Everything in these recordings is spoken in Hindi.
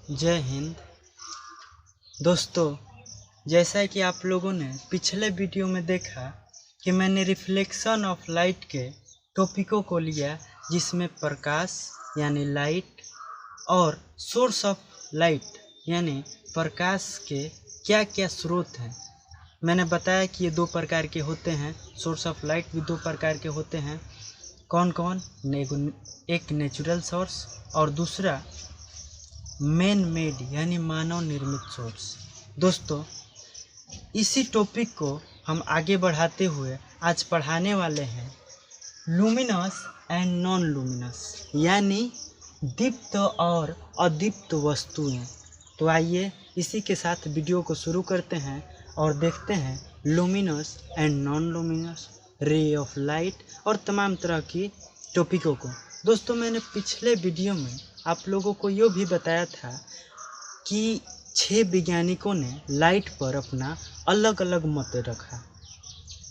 जय हिंद दोस्तों। जैसा कि आप लोगों ने पिछले वीडियो में देखा कि मैंने रिफ्लेक्शन ऑफ लाइट के टॉपिकों को लिया, जिसमें प्रकाश यानी लाइट और सोर्स ऑफ लाइट यानी प्रकाश के क्या क्या स्रोत हैं। मैंने बताया कि ये दो प्रकार के होते हैं, सोर्स ऑफ लाइट भी दो प्रकार के होते हैं। कौन कौन? एक नेचुरल सोर्स और दूसरा मैन मेड यानी मानव निर्मित सोर्स। दोस्तों, इसी टॉपिक को हम आगे बढ़ाते हुए आज पढ़ाने वाले हैं लुमिनस एंड नॉन लुमिनस यानी दीप्त और अदीप्त वस्तुएं। तो आइए इसी के साथ वीडियो को शुरू करते हैं और देखते हैं luminous and non luminous, ray of light और तमाम तरह की टॉपिकों को। दोस्तों, मैंने पिछले वीडियो में आप लोगों को ये भी बताया था कि 6 वैज्ञानिकों ने लाइट पर अपना अलग अलग मत रखा।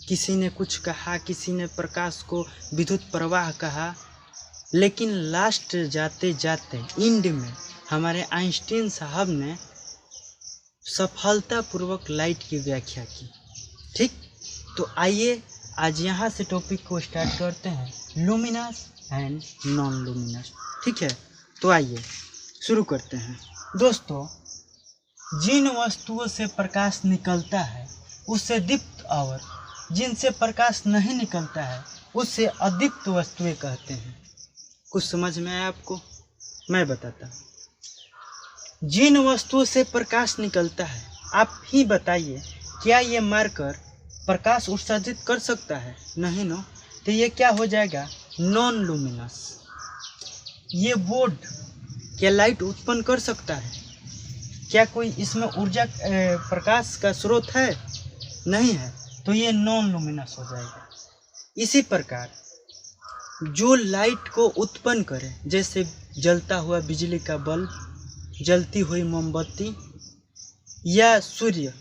किसी ने कुछ कहा, किसी ने प्रकाश को विद्युत प्रवाह कहा, लेकिन लास्ट जाते जाते एंड में हमारे आइंस्टीन साहब ने सफलतापूर्वक लाइट की व्याख्या की। ठीक, तो आइए आज यहाँ से टॉपिक को स्टार्ट करते हैं, लुमिनस एंड नॉन लुमिनस। ठीक है, तो आइए शुरू करते हैं। दोस्तों, जिन वस्तुओं से प्रकाश निकलता है उससे दीप्त और जिनसे प्रकाश नहीं निकलता है उससे अदीप्त वस्तुएं कहते हैं। कुछ समझ में आया आपको? मैं बताता हूँ। जिन वस्तुओं से प्रकाश निकलता है, आप ही बताइए, क्या ये मार्कर प्रकाश उत्सर्जित कर सकता है? नहीं ना, तो ये क्या हो जाएगा? Non luminous. ये बोर्ड क्या लाइट उत्पन्न कर सकता है? क्या कोई इसमें ऊर्जा प्रकाश का स्रोत है? नहीं है, तो ये नॉन लुमिनस हो जाएगा। इसी प्रकार जो लाइट को उत्पन्न करे, जैसे जलता हुआ बिजली का बल्ब, जलती हुई मोमबत्ती या सूर्य,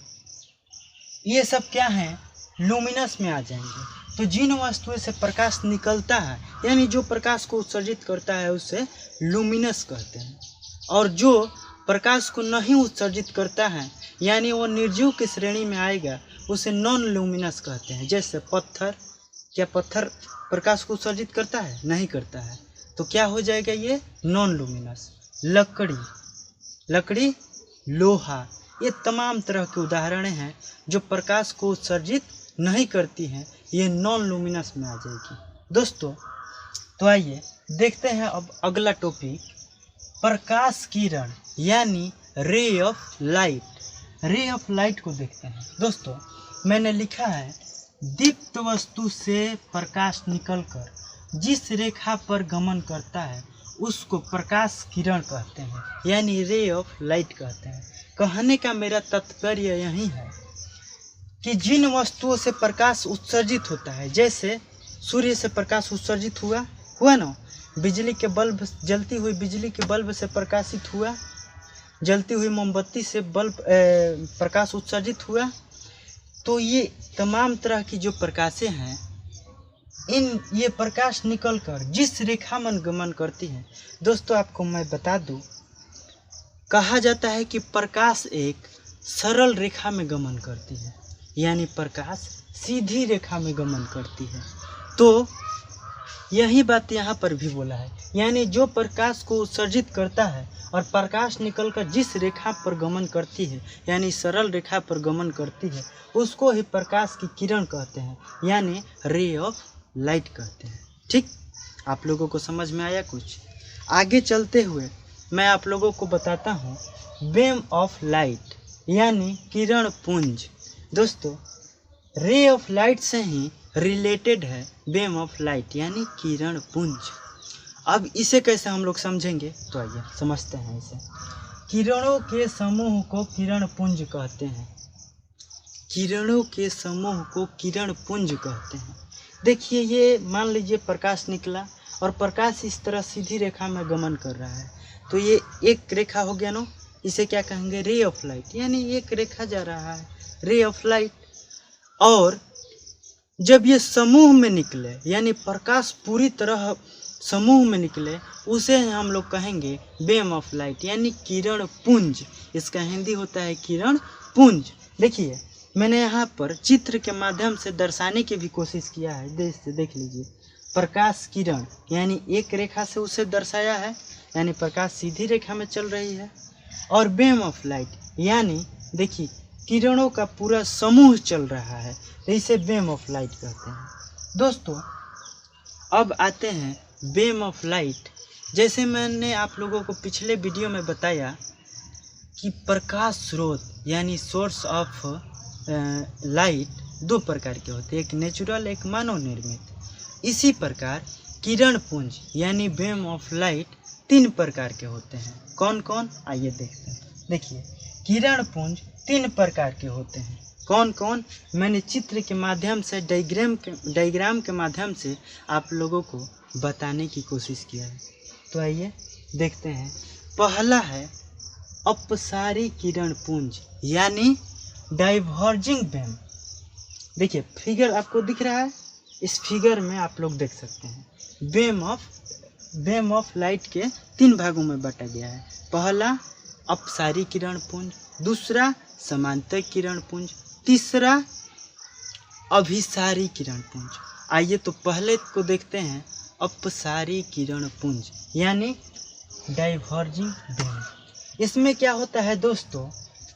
ये सब क्या हैं? लुमिनस में आ जाएंगे। तो जिन वस्तुओं से प्रकाश निकलता है यानी जो प्रकाश को उत्सर्जित करता है उसे लुमिनस कहते हैं, और जो प्रकाश को नहीं उत्सर्जित करता है यानी वो निर्जीव की श्रेणी में आएगा, उसे नॉन लुमिनस कहते हैं। जैसे पत्थर, क्या पत्थर प्रकाश को उत्सर्जित करता है? नहीं करता है, तो क्या हो जाएगा? ये नॉन लुमिनस। लकड़ी, लोहा, ये तमाम तरह के उदाहरणें हैं जो प्रकाश को उत्सर्जित नहीं करती हैं, ये नॉन लुमिनस में आ जाएगी। दोस्तों, तो आइए देखते हैं अब अगला टॉपिक, प्रकाश किरण यानी ray of light. Ray of light को देखते हैं। दोस्तों, मैंने लिखा है, दीप्त वस्तु से प्रकाश निकलकर जिस रेखा पर गमन करता है उसको प्रकाश किरण कहते हैं यानी रे ऑफ लाइट कहते हैं। कहने का मेरा तात्पर्य यही है कि जिन वस्तुओं से प्रकाश उत्सर्जित होता है, जैसे सूर्य से प्रकाश उत्सर्जित हुआ ना, बिजली के बल्ब, जलती हुई बिजली के बल्ब से प्रकाशित हुआ, जलती हुई मोमबत्ती से प्रकाश उत्सर्जित हुआ, तो ये तमाम तरह की जो प्रकाशें हैं, ये प्रकाश निकलकर जिस रेखा में गमन करती हैं। दोस्तों, आपको मैं बता दूं, कहा जाता है कि प्रकाश एक सरल रेखा में गमन करती है, यानी प्रकाश सीधी रेखा में गमन करती है। तो यही बात यहाँ पर भी बोला है, यानी जो प्रकाश को उत्सर्जित करता है और प्रकाश निकलकर जिस रेखा पर गमन करती है यानी सरल रेखा पर गमन करती है, उसको ही प्रकाश की किरण कहते हैं यानी रे ऑफ लाइट कहते हैं। ठीक, आप लोगों को समझ में आया? कुछ आगे चलते हुए मैं आप लोगों को बताता हूँ बीम ऑफ लाइट यानी किरण पुंज। दोस्तों, रे ऑफ लाइट से ही रिलेटेड है बीम ऑफ लाइट यानी किरण पुंज। अब इसे कैसे हम लोग समझेंगे, तो आइए समझते हैं इसे। किरणों के समूह को किरण पुंज कहते हैं। किरणों के समूह को किरण पुंज कहते हैं। देखिए, ये मान लीजिए प्रकाश निकला और प्रकाश इस तरह सीधी रेखा में गमन कर रहा है, तो ये एक रेखा हो गया ना, इसे क्या कहेंगे? रे ऑफ लाइट, यानी एक रेखा जा रहा है, रे ऑफ लाइट। और जब ये समूह में निकले यानी प्रकाश पूरी तरह समूह में निकले उसे हम लोग कहेंगे बीम ऑफ लाइट यानी किरण पुंज। इसका हिंदी होता है किरण पुंज। देखिए मैंने यहाँ पर चित्र के माध्यम से दर्शाने की भी कोशिश किया है। देख लीजिए, प्रकाश किरण यानी एक रेखा से उसे दर्शाया है, यानी प्रकाश सीधी रेखा में चल रही है। और बीम ऑफ लाइट यानी देखिए किरणों का पूरा समूह चल रहा है, तो इसे बीम ऑफ लाइट कहते हैं। दोस्तों अब आते हैं बीम ऑफ लाइट। जैसे मैंने आप लोगों को पिछले वीडियो में बताया कि प्रकाश स्रोत यानी सोर्स ऑफ लाइट दो प्रकार के होते हैं, एक नेचुरल एक मानव निर्मित। इसी प्रकार किरण पुंज यानी बीम ऑफ लाइट 3 प्रकार के होते हैं। कौन कौन, आइए देखते हैं। देखिए किरण पुंज 3 प्रकार के होते हैं। कौन कौन, मैंने चित्र के माध्यम से डायग्राम के माध्यम से आप लोगों को बताने की कोशिश किया है। तो आइए देखते हैं। पहला है अपसारी किरण पुंज यानी डाइवर्जिंग बीम। देखिए फिगर आपको दिख रहा है, इस फिगर में आप लोग देख सकते हैं बीम ऑफ लाइट के 3 भागों में बांटा गया है। पहला अपसारी किरण पुंज, दूसरा समांतर किरण पुंज, तीसरा अभिसारी किरण पुंज। आइए तो पहले को देखते हैं अपसारी किरण पुंज यानी डाइवर्जिंग बीम। इसमें क्या होता है दोस्तों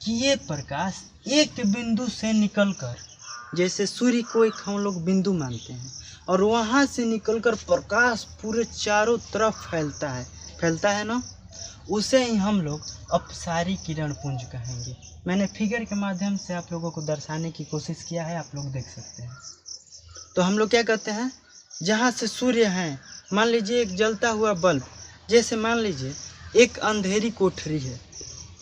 कि ये प्रकाश एक बिंदु से निकलकर, जैसे सूर्य को एक हम लोग बिंदु मानते हैं, और वहाँ से निकलकर प्रकाश पूरे चारों तरफ फैलता है ना, उसे ही हम लोग अपसारी किरण पुंज कहेंगे। मैंने फिगर के माध्यम से आप लोगों को दर्शाने की कोशिश किया है, आप लोग देख सकते हैं। तो हम लोग क्या कहते हैं, जहाँ से सूर्य है, मान लीजिए एक जलता हुआ बल्ब, जैसे मान लीजिए एक अंधेरी कोठरी है,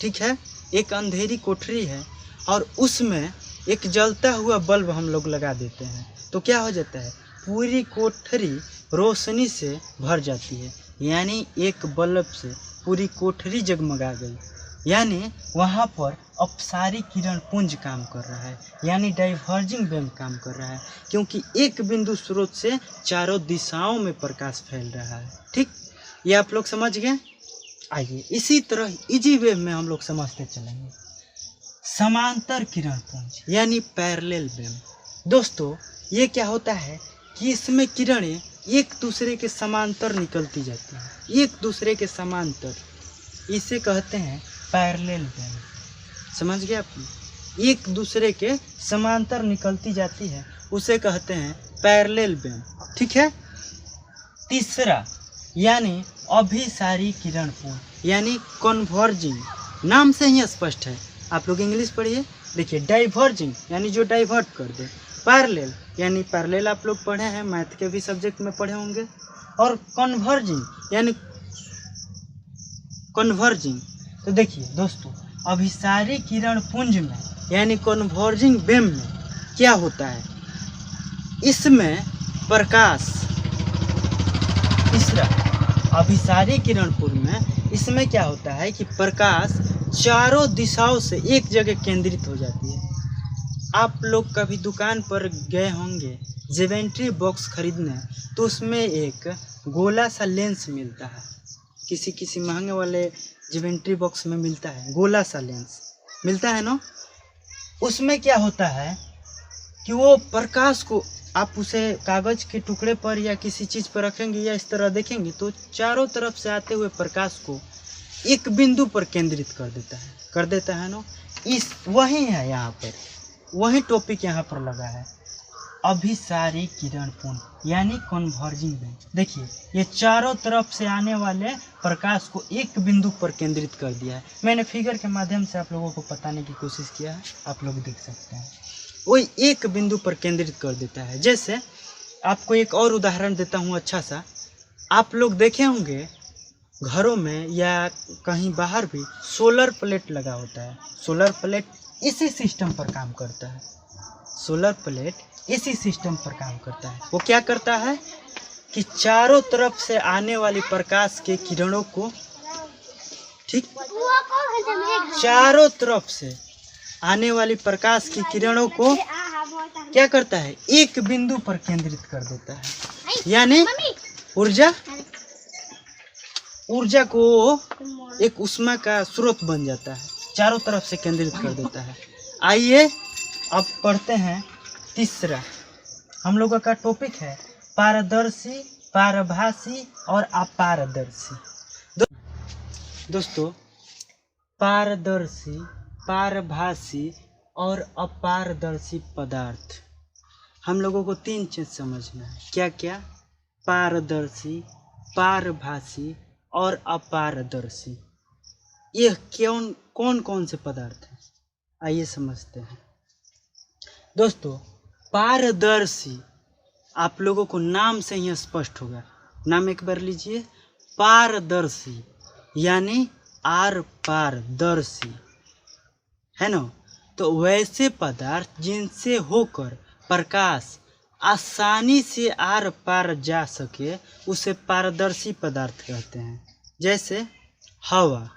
ठीक है, एक अंधेरी कोठरी है और उसमें एक जलता हुआ बल्ब हम लोग लगा देते हैं, तो क्या हो जाता है, पूरी कोठरी रोशनी से भर जाती है। यानी एक बल्ब से पूरी कोठरी जगमगा गई, यानी वहाँ पर अपसारी किरण पुंज काम कर रहा है, यानी डाइवर्जिंग बीम काम कर रहा है, क्योंकि एक बिंदु स्रोत से चारों दिशाओं में प्रकाश फैल रहा है। ठीक, ये आप लोग समझ गए। आइए इसी तरह इजी वे में हम लोग समझते चलेंगे। समांतर किरण पुंज यानी पैरेलल बीम। दोस्तों ये क्या होता है कि इसमें किरणें एक दूसरे के समांतर निकलती जाती हैं, एक दूसरे के समांतर, इसे कहते हैं पैरेलल बीम। समझ गए आप, एक दूसरे के समांतर निकलती जाती है, उसे कहते हैं पैरेलल बीम। ठीक है। तीसरा यानी अभिसारी किरण पुंज यानी कन्वर्जिंग, नाम से ही स्पष्ट है, आप लोग इंग्लिश पढ़िए। देखिए डाइवर्जिंग यानी जो डाइवर्ट कर दे, पैरेलल यानी पैरेलल आप लोग पढ़े हैं, मैथ के भी सब्जेक्ट में पढ़े होंगे, और कन्वर्जिंग यानी कन्वर्जिंग। तो देखिए दोस्तों अभिसारी किरण पुंज में यानी कन्वर्जिंग बीम में क्या होता है, इसमें प्रकाश, तीसरा अभिसारी किरण पुंज में इसमें क्या होता है कि प्रकाश चारों दिशाओं से एक जगह केंद्रित हो जाती है। आप लोग कभी दुकान पर गए होंगे ज्योमेट्री बॉक्स खरीदने, तो उसमें एक गोला सा लेंस मिलता है, किसी महंगे वाले ज्योमेट्री बॉक्स में मिलता है, गोला सा लेंस मिलता है ना। उसमें क्या होता है कि वो प्रकाश को आप उसे कागज़ के टुकड़े पर या किसी चीज़ पर रखेंगे या इस तरह देखेंगे, तो चारों तरफ से आते हुए प्रकाश को एक बिंदु पर केंद्रित कर देता है ना। इस वही है यहाँ पर, वही टॉपिक यहाँ पर लगा है, अभिसारी किरण पुंज यानी कन्वर्जिंग बीम। देखिए ये चारों तरफ से आने वाले प्रकाश को एक बिंदु पर केंद्रित कर दिया है। मैंने फिगर के माध्यम से आप लोगों को बताने की कोशिश किया है, आप लोग देख सकते हैं, वही एक बिंदु पर केंद्रित कर देता है। जैसे आपको एक और उदाहरण देता हूँ अच्छा सा, आप लोग देखे होंगे घरों में या कहीं बाहर भी सोलर प्लेट लगा होता है। सोलर प्लेट इसी सिस्टम पर काम करता है, सोलर प्लेट इसी सिस्टम पर काम करता है। वो क्या करता है कि चारों तरफ से आने वाली प्रकाश के किरणों को, ठीक, चारों तरफ से आने वाली प्रकाश की किरणों को क्या करता है, एक बिंदु पर केंद्रित कर देता है, यानी ऊर्जा ऊर्जा को एक ऊष्मा का स्रोत बन जाता है, चारों तरफ से केंद्रित कर देता है। आइए अब पढ़ते हैं तीसरा। हम लोगों का टॉपिक है पारदर्शी, पारभासी और अपारदर्शी। दोस्तों, पारदर्शी, पारभासी और अपारदर्शी पदार्थ, हम लोगों को 3 चीज समझना है। क्या क्या? पारदर्शी, पारभासी और अपारदर्शी। ये कौन कौन से पदार्थ हैं? आइए समझते हैं। दोस्तों, पारदर्शी आप लोगों को नाम से ही स्पष्ट होगा। नाम एक बार लीजिए, पारदर्शी यानी आर पारदर्शी, है ना। तो वैसे पदार्थ जिनसे होकर प्रकाश आसानी से आर पार जा सके उसे पारदर्शी पदार्थ कहते हैं। जैसे हवा,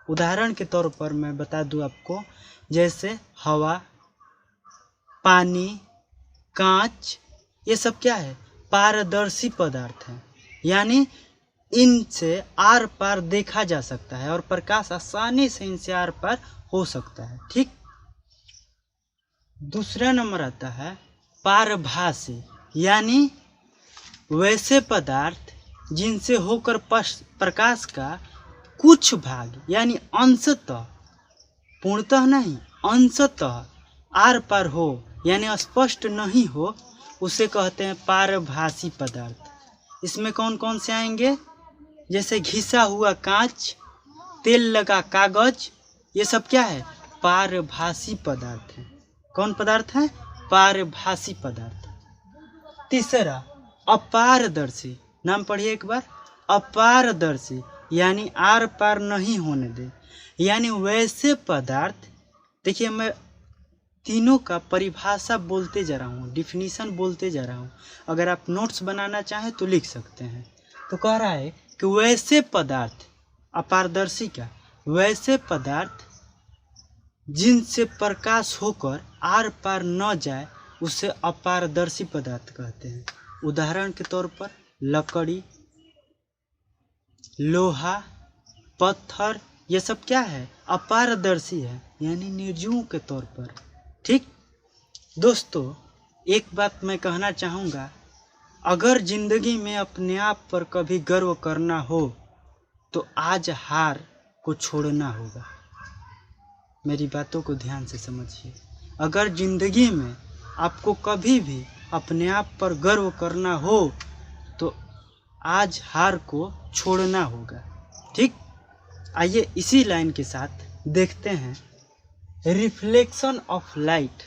उदाहरण के तौर पर मैं बता दूं आपको, जैसे हवा, पानी, कांच, ये सब क्या है? पारदर्शी पदार्थ है, यानी इनसे आर पार देखा जा सकता है और प्रकाश आसानी से इनसे आर पार हो सकता है। ठीक। दूसरा नंबर आता है पारभासी, यानी वैसे पदार्थ जिनसे होकर प्रकाश का कुछ भाग यानी अंशतः, पूर्णतः नहीं, अंशतः आर पार हो यानी स्पष्ट नहीं हो, उसे कहते हैं पारभासी पदार्थ। इसमें कौन कौन से आएंगे? जैसे घिसा हुआ कांच, तेल लगा कागज, ये सब क्या है? पारभासी पदार्थ है। कौन पदार्थ है? पारभासी पदार्थ। तीसरा अपारदर्शी, नाम पढ़िए एक बार। अपारदर्शी यानी आर पार नहीं होने दे, यानी वैसे पदार्थ, देखिए मैं तीनों का परिभाषा बोलते जा रहा हूँ, डिफिनीशन बोलते जा रहा हूँ, अगर आप नोट्स बनाना चाहें तो लिख सकते हैं। तो कह रहा है कि वैसे पदार्थ, अपारदर्शी का, वैसे पदार्थ जिनसे प्रकाश होकर आर पार न जाए उसे अपारदर्शी पदार्थ कहते हैं। उदाहरण के तौर पर लकड़ी, लोहा, पत्थर, ये सब क्या है? अपारदर्शी है, यानी निर्जीव के तौर पर। ठीक। दोस्तों, एक बात मैं कहना चाहूँगा, अगर जिंदगी में अपने आप पर कभी गर्व करना हो तो आज हार को छोड़ना होगा। मेरी बातों को ध्यान से समझिए। अगर जिंदगी में आपको कभी भी अपने आप पर गर्व करना हो तो आज हार को छोड़ना होगा। ठीक। आइए इसी लाइन के साथ देखते हैं रिफ्लेक्शन ऑफ लाइट।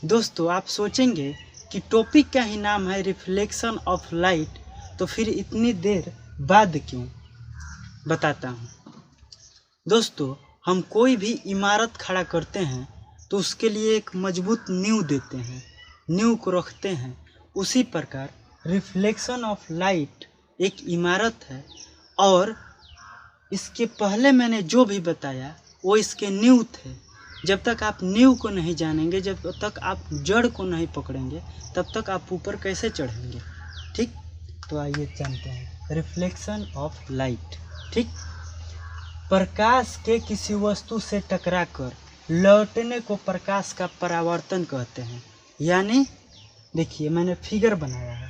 दोस्तों, आप सोचेंगे कि टॉपिक का ही नाम है रिफ्लेक्शन ऑफ लाइट, तो फिर इतनी देर बाद क्यों? बताता हूँ। दोस्तों, हम कोई भी इमारत खड़ा करते हैं तो उसके लिए एक मजबूत नींव देते हैं, नींव को रखते हैं। उसी प्रकार रिफ्लेक्शन ऑफ लाइट एक इमारत है और इसके पहले मैंने जो भी बताया वो इसके नींव थे। जब तक आप नींव को नहीं जानेंगे, जब तक आप जड़ को नहीं पकड़ेंगे, तब तक आप ऊपर कैसे चढ़ेंगे? ठीक। तो आइए जानते हैं रिफ्लेक्शन ऑफ लाइट। ठीक। प्रकाश के किसी वस्तु से टकराकर लौटने को प्रकाश का परावर्तन कहते हैं। यानी देखिए मैंने फिगर बनाया है,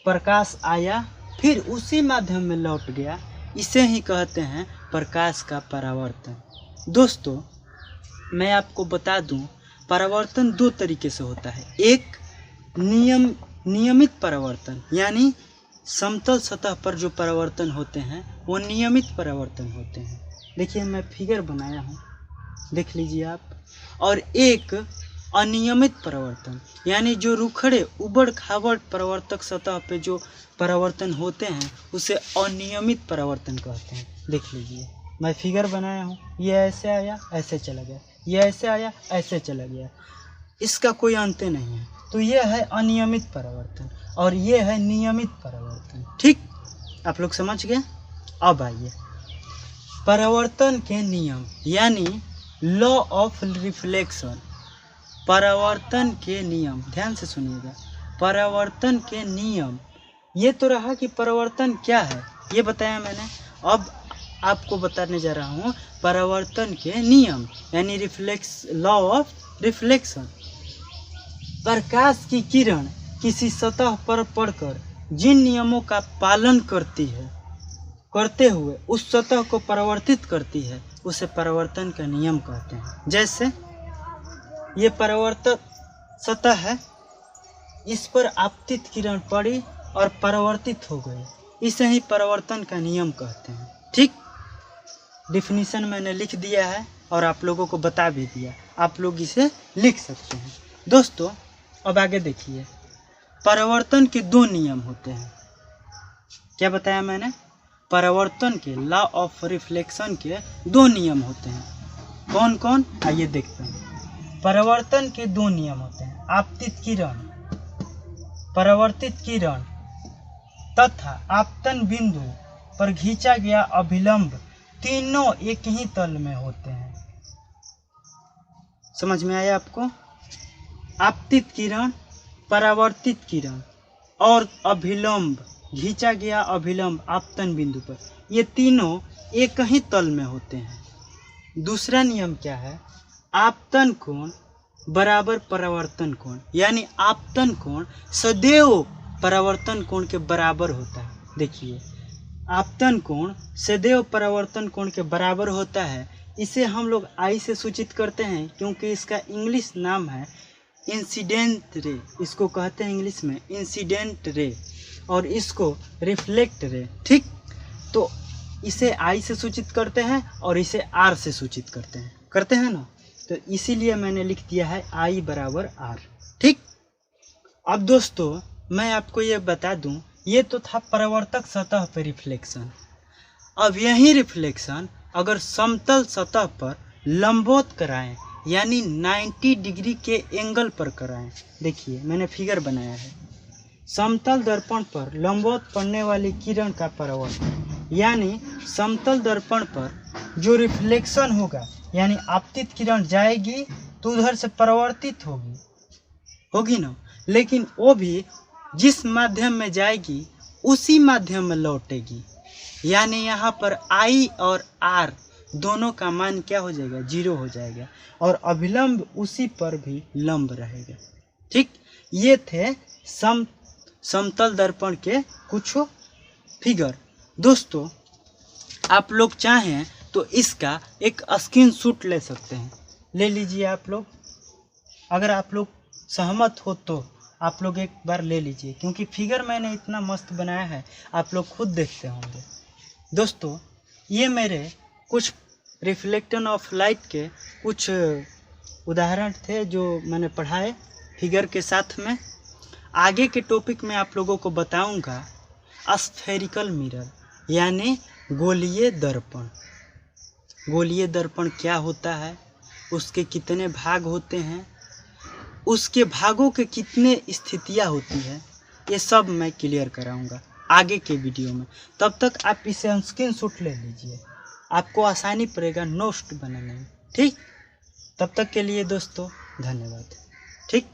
प्रकाश आया फिर उसी माध्यम में लौट गया, इसे ही कहते हैं प्रकाश का परावर्तन। दोस्तों, मैं आपको बता दूं, परावर्तन 2 तरीके से होता है। एक नियमित परावर्तन, यानी समतल सतह पर जो परावर्तन होते हैं वो नियमित परावर्तन होते हैं। देखिए मैं फिगर बनाया हूँ, देख लीजिए आप। और एक अनियमित परावर्तन, यानी जो रुखड़े उबड़ खाबड़ परावर्तक सतह पे जो परावर्तन होते हैं उसे अनियमित परावर्तन कहते हैं। देख लीजिए मैं फिगर बनाया हूँ, ये ऐसे आया ऐसे चला गया, ये ऐसे आया ऐसे चला गया, इसका कोई अंत नहीं है। तो ये है अनियमित परावर्तन और ये है नियमित परावर्तन। ठीक, आप लोग समझ गए। अब आइए परावर्तन के नियम, यानी लॉ ऑफ रिफ्लेक्शन। परावर्तन के नियम, ध्यान से सुनिएगा। परावर्तन के नियम, ये तो रहा कि परावर्तन क्या है, ये बताया मैंने। अब आपको बताने जा रहा हूँ परावर्तन के नियम यानी लॉ ऑफ रिफ्लेक्शन। प्रकाश की किरण किसी सतह पर पड़कर जिन नियमों का पालन करते हुए उस सतह को परावर्तित करती है उसे परावर्तन का नियम कहते हैं। जैसे ये परावर्तक सतह है, इस पर आपतित किरण पड़ी और परावर्तित हो गई, इसे ही परावर्तन का नियम कहते हैं। ठीक, डिफिनीशन मैंने लिख दिया है और आप लोगों को बता भी दिया, आप लोग इसे लिख सकते हैं। दोस्तों अब आगे देखिए, परावर्तन के दो नियम होते हैं। क्या बताया मैंने? परावर्तन के लॉ ऑफ रिफ्लेक्शन के दो नियम होते हैं। कौन कौन? आइए देखते हैं। परावर्तन के दो नियम होते हैं, आपतित किरण, परावर्तित किरण तथा आपतन बिंदु पर खींचा गया अभिलंब तीनों एक ही तल में होते हैं। समझ में आया आपको? आपतित किरण, परावर्तित किरण और अभिलंब, खींचा गया अभिलंब आपतन बिंदु पर, ये तीनों एक ही तल में होते हैं। दूसरा नियम क्या है? आपतन कोण बराबर परावर्तन कोण, यानी आपतन कोण सदैव परावर्तन कोण के बराबर होता है। देखिए, आपतन कोण सदैव परावर्तन कोण के बराबर होता है। इसे हम लोग आई से सूचित करते हैं क्योंकि इसका इंग्लिश नाम है इंसिडेंट रे, इसको कहते हैं इंग्लिश में इंसिडेंट रे और इसको रिफ्लेक्ट रे। ठीक, तो इसे आई से सूचित करते हैं और इसे आर से सूचित करते हैं ना, तो इसीलिए मैंने लिख दिया है आई बराबर आर। ठीक, अब दोस्तों मैं आपको ये बता दूं, ये तो था परावर्तक सतह पर रिफ्लेक्शन। अब यही रिफ्लेक्शन अगर समतल सतह पर लंबवत कराएं यानी 90 डिग्री के एंगल पर कराएं, देखिए मैंने फिगर बनाया है, समतल दर्पण पर लंबवत पड़ने वाली किरण का परावर्तन, यानी समतल दर्पण पर जो रिफ्लेक्शन होगा यानी आपतित किरण जाएगी तो उधर से परावर्तित होगी ना, लेकिन वो भी जिस माध्यम में जाएगी उसी माध्यम में लौटेगी, यानी यहाँ पर आई और आर दोनों का मान क्या हो जाएगा? 0 हो जाएगा और अभिलंब उसी पर भी लंब रहेगा। ठीक, ये थे समतल दर्पण के कुछ फिगर। दोस्तों आप लोग चाहें तो इसका एक स्क्रीनशॉट ले सकते हैं, ले लीजिए आप लोग। अगर आप लोग सहमत हो तो आप लोग एक बार ले लीजिए, क्योंकि फिगर मैंने इतना मस्त बनाया है, आप लोग खुद देखते होंगे। दोस्तों ये मेरे कुछ रिफ्लेक्शन ऑफ लाइट के कुछ उदाहरण थे जो मैंने पढ़ाए फिगर के साथ में। आगे के टॉपिक में आप लोगों को बताऊंगा स्फेरिकल मिरर यानी गोलीय दर्पण। गोलीय दर्पण क्या होता है, उसके कितने भाग होते हैं, उसके भागों के कितने स्थितियां होती है, ये सब मैं क्लियर कराऊंगा आगे के वीडियो में। तब तक आप इसे स्क्रीनशॉट ले लीजिए, आपको आसानी पड़ेगा नोट्स बनाने में। ठीक, तब तक के लिए दोस्तों धन्यवाद। ठीक।